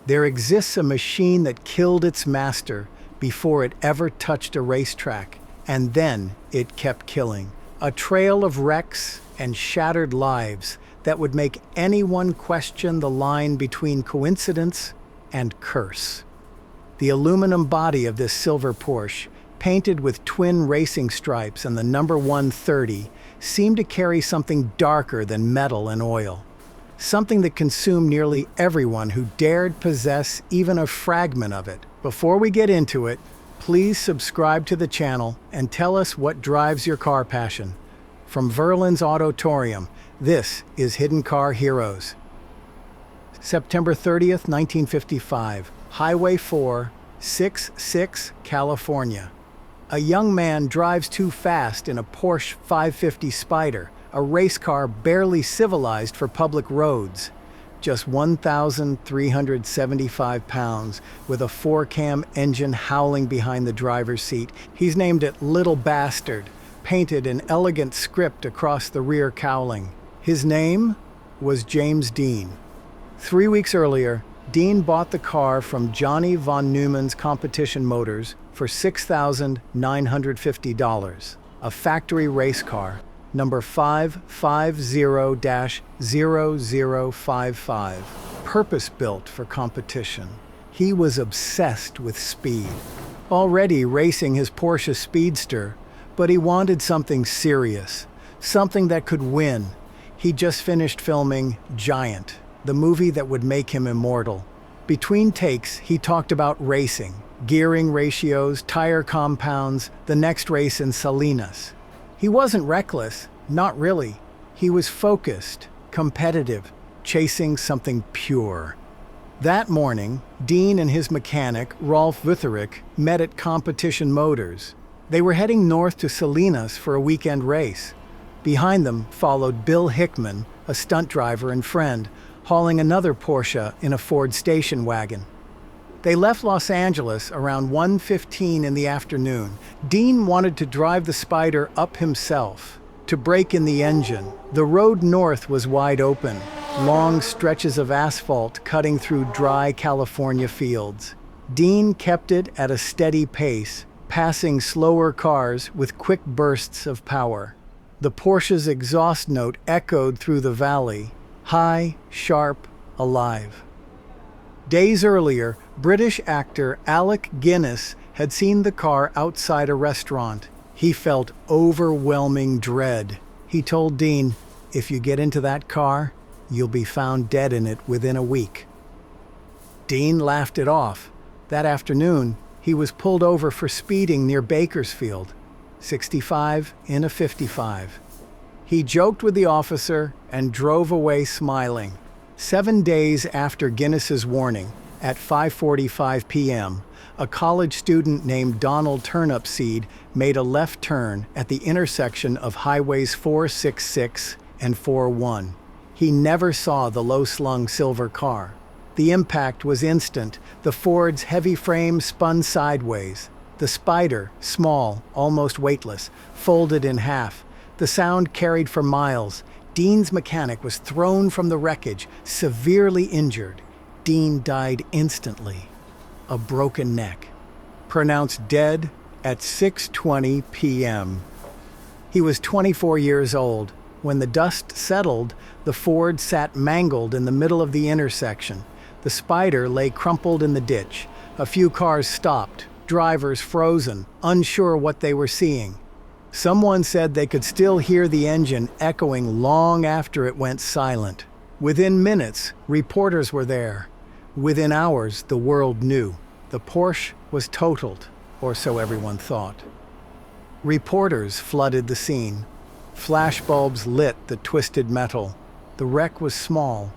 There exists a machine that killed its master before it ever touched a racetrack, and then it kept killing. A trail of wrecks and shattered lives that would make anyone question the line between coincidence and curse. The aluminum body of this silver Porsche, painted with twin racing stripes and the number 130, seemed to carry something darker than metal and oil. Something that consumed nearly everyone who dared possess even a fragment of it. Before we get into it, please subscribe to the channel and tell us what drives your car passion. From Verlin's Autotorium, this is Hidden Car Heroes. September 30th, 1955, Highway 4, 66, California. A young man drives too fast in a Porsche 550 Spyder, a race car barely civilized for public roads. Just 1,375 pounds, with a 4-cam engine howling behind the driver's seat. He's named it Little Bastard, painted in elegant script across the rear cowling. His name was James Dean. 3 weeks earlier, Dean bought the car from Johnny von Neumann's Competition Motors for $6,950, a factory race car, number 550-0055, purpose-built for competition. He was obsessed with speed, already racing his Porsche Speedster, but he wanted something serious, something that could win. He just finished filming Giant, the movie that would make him immortal. Between takes, he talked about racing, gearing ratios, tire compounds, the next race in Salinas. He wasn't reckless, not really. He was focused, competitive, chasing something pure. That morning, Dean and his mechanic, Rolf Wutherich, met at Competition Motors. They were heading north to Salinas for a weekend race. Behind them followed Bill Hickman, a stunt driver and friend, hauling another Porsche in a Ford station wagon. They left Los Angeles around 1:15 in the afternoon. Dean wanted to drive the Spyder up himself, to break in the engine. The road north was wide open, long stretches of asphalt cutting through dry California fields. Dean kept it at a steady pace, passing slower cars with quick bursts of power. The Porsche's exhaust note echoed through the valley, high, sharp, alive. Days earlier, British actor Alec Guinness had seen the car outside a restaurant. He felt overwhelming dread. He told Dean, "If you get into that car, you'll be found dead in it within a week." Dean laughed it off. That afternoon, he was pulled over for speeding near Bakersfield, 65 in a 55. He joked with the officer and drove away smiling. 7 days after Guinness's warning, at 5:45 p.m., a college student named Donald Turnipseed made a left turn at the intersection of highways 466 and 41. He never saw the low-slung silver car. The impact was instant. The Ford's heavy frame spun sideways. The Spyder, small, almost weightless, folded in half. The sound carried for miles. Dean's mechanic was thrown from the wreckage, severely injured. Dean died instantly. A broken neck. Pronounced dead at 6:20 p.m. He was 24 years old. When the dust settled, the Ford sat mangled in the middle of the intersection. The Spyder lay crumpled in the ditch. A few cars stopped, drivers frozen, unsure what they were seeing. Someone said they could still hear the engine echoing long after it went silent. Within minutes, reporters were there. Within hours, the world knew. The Porsche was totaled, or so everyone thought. Reporters flooded the scene. Flashbulbs lit the twisted metal. The wreck was small,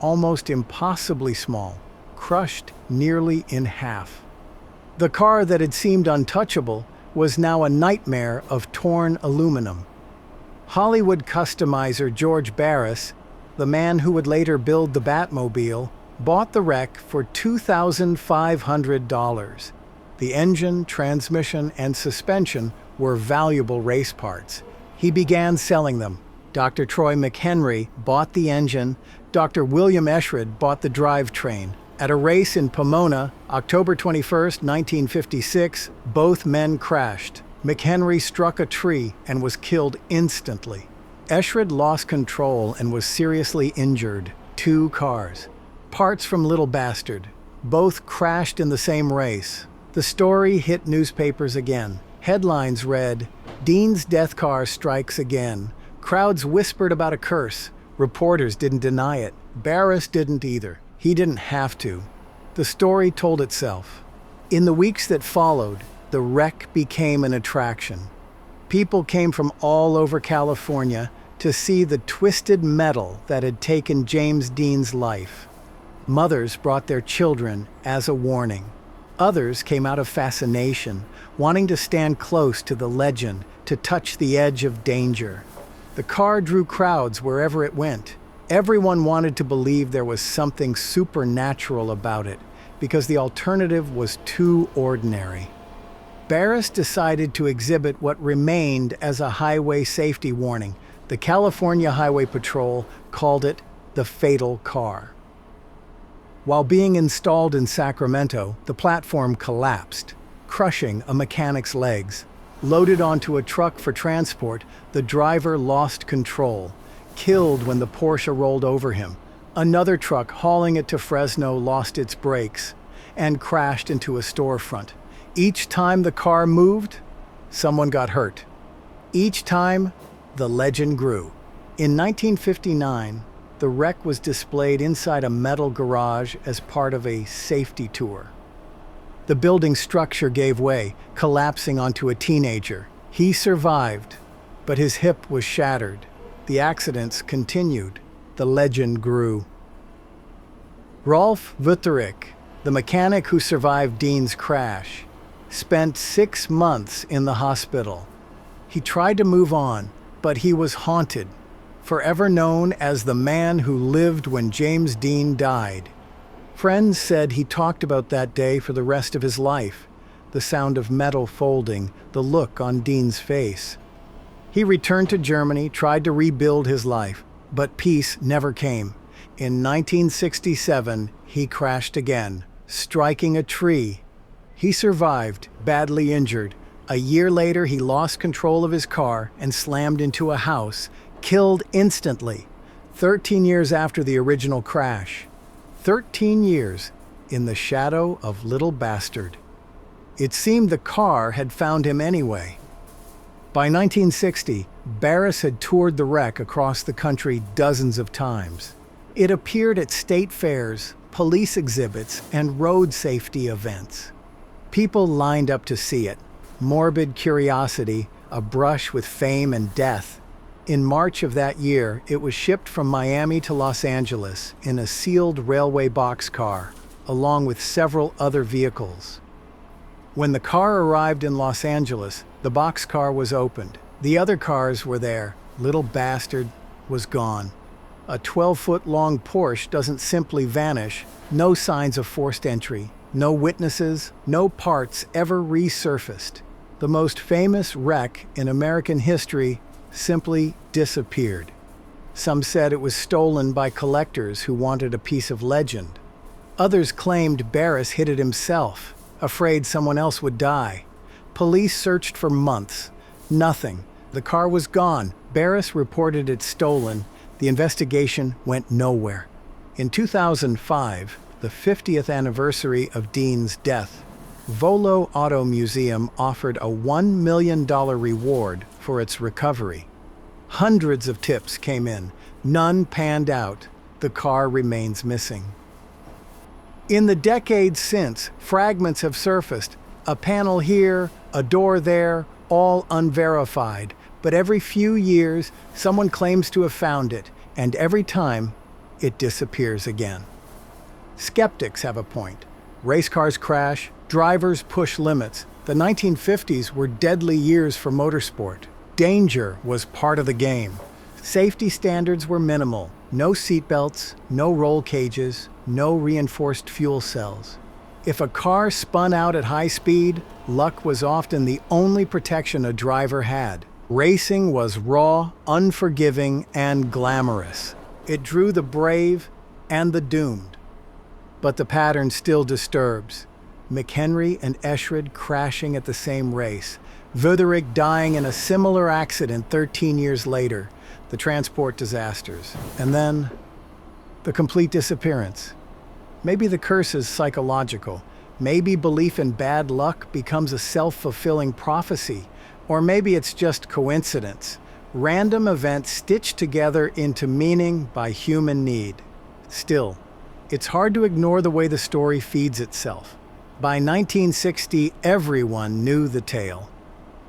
almost impossibly small, crushed nearly in half. The car that had seemed untouchable was now a nightmare of torn aluminum. Hollywood customizer George Barris, the man who would later build the Batmobile, bought the wreck for $2,500. The engine, transmission, and suspension were valuable race parts. He began selling them. Dr. Troy McHenry bought the engine. Dr. William Eshrod bought the drivetrain. At a race in Pomona, October 21st, 1956, both men crashed. McHenry struck a tree and was killed instantly. Eschred lost control and was seriously injured. 2 cars. Parts from Little Bastard. Both crashed in the same race. The story hit newspapers again. Headlines read, "Dean's death car strikes again." Crowds whispered about a curse. Reporters didn't deny it. Barris didn't either. He didn't have to. The story told itself. In the weeks that followed, the wreck became an attraction. People came from all over California to see the twisted metal that had taken James Dean's life. Mothers brought their children as a warning. Others came out of fascination, wanting to stand close to the legend, to touch the edge of danger. The car drew crowds wherever it went. Everyone wanted to believe there was something supernatural about it, because the alternative was too ordinary. Barris decided to exhibit what remained as a highway safety warning. The California Highway Patrol called it the fatal car. While being installed in Sacramento, the platform collapsed, crushing a mechanic's legs. Loaded onto a truck for transport, the driver lost control, killed when the Porsche rolled over him. Another truck hauling it to Fresno lost its brakes and crashed into a storefront. Each time the car moved, someone got hurt. Each time, the legend grew. In 1959, the wreck was displayed inside a metal garage as part of a safety tour. The building structure gave way, collapsing onto a teenager. He survived, but his hip was shattered. The accidents continued. The legend grew. Rolf Wutterich, the mechanic who survived Dean's crash, spent 6 months in the hospital. He tried to move on, but he was haunted, forever known as the man who lived when James Dean died. Friends said he talked about that day for the rest of his life, the sound of metal folding, the look on Dean's face. He returned to Germany, tried to rebuild his life, but peace never came. In 1967, he crashed again, striking a tree. He survived, badly injured. A year later, he lost control of his car and slammed into a house, killed instantly, 13 years after the original crash. 13 years in the shadow of Little Bastard. It seemed the car had found him anyway. By 1960, Barris had toured the wreck across the country dozens of times. It appeared at state fairs, police exhibits, and road safety events. People lined up to see it. Morbid curiosity, a brush with fame and death. In March of that year, it was shipped from Miami to Los Angeles in a sealed railway boxcar, along with several other vehicles. When the car arrived in Los Angeles, the boxcar was opened. The other cars were there. Little Bastard was gone. A 12-foot-long Porsche doesn't simply vanish. No signs of forced entry. No witnesses, no parts ever resurfaced. The most famous wreck in American history simply disappeared. Some said it was stolen by collectors who wanted a piece of legend. Others claimed Barris hid it himself, afraid someone else would die. Police searched for months. Nothing. The car was gone. Barris reported it stolen. The investigation went nowhere. In 2005, the 50th anniversary of Dean's death, Volo Auto Museum offered a $1 million reward for its recovery. Hundreds of tips came in. None panned out. The car remains missing. In the decades since, fragments have surfaced. A panel here, a door there, all unverified. But every few years, someone claims to have found it, and every time, it disappears again. Skeptics have a point. Race cars crash, drivers push limits. The 1950s were deadly years for motorsport. Danger was part of the game. Safety standards were minimal. No seatbelts, no roll cages, no reinforced fuel cells. If a car spun out at high speed, luck was often the only protection a driver had. Racing was raw, unforgiving, and glamorous. It drew the brave and the doomed. but the pattern still disturbs. McHenry and Eschred crashing at the same race. Wöderich dying in a similar accident 13 years later. The transport disasters. And then, the complete disappearance. Maybe the curse is psychological. Maybe belief in bad luck becomes a self-fulfilling prophecy. Or maybe it's just coincidence. Random events stitched together into meaning by human need. Still, it's hard to ignore the way the story feeds itself. By 1960, everyone knew the tale.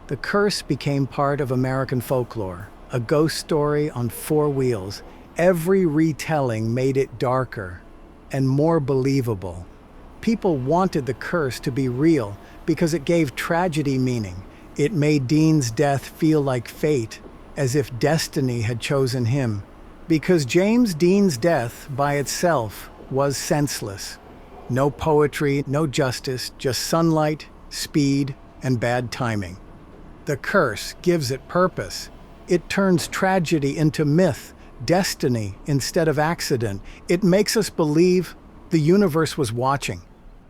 The curse became part of American folklore, a ghost story on four wheels. Every retelling made it darker and more believable. People wanted the curse to be real because it gave tragedy meaning. It made Dean's death feel like fate, as if destiny had chosen him. Because James Dean's death by itself was senseless. No poetry, no justice, just sunlight, speed, and bad timing. The curse gives it purpose. It turns tragedy into myth, destiny instead of accident. It makes us believe the universe was watching.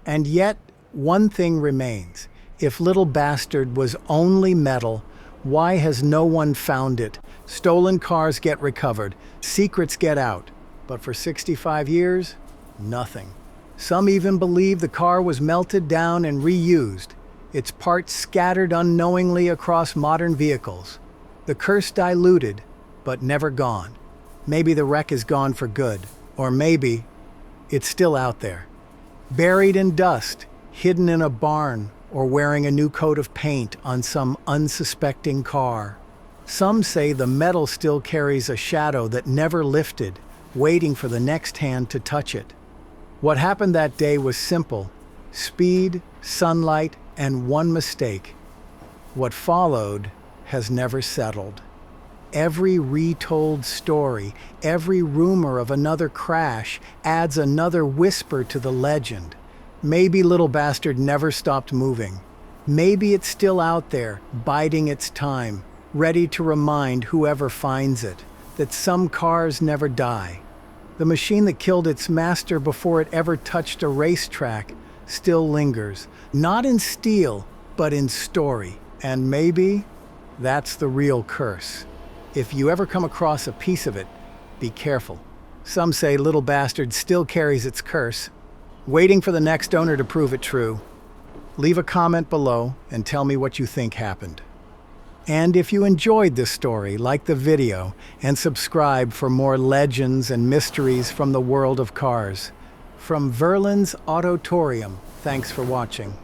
And yet, one thing remains. If Little Bastard was only metal, why has no one found it? Stolen cars get recovered, secrets get out. But for 65 years, nothing. Some even believe the car was melted down and reused, its parts scattered unknowingly across modern vehicles. The curse diluted, but never gone. Maybe the wreck is gone for good, or maybe it's still out there. Buried in dust, hidden in a barn, or wearing a new coat of paint on some unsuspecting car. Some say the metal still carries a shadow that never lifted, waiting for the next hand to touch it. What happened that day was simple: speed, sunlight, and one mistake. What followed has never settled. Every retold story, every rumor of another crash adds another whisper to the legend. Maybe Little Bastard never stopped moving. Maybe it's still out there, biding its time, ready to remind whoever finds it that some cars never die. The machine that killed its master before it ever touched a racetrack still lingers, not in steel, but in story. And maybe that's the real curse. If you ever come across a piece of it, be careful. Some say Little Bastard still carries its curse, waiting for the next owner to prove it true. Leave a comment below and tell me what you think happened. And if you enjoyed this story, like the video and subscribe for more legends and mysteries from the world of cars. From Verlin's Autotorium, thanks for watching.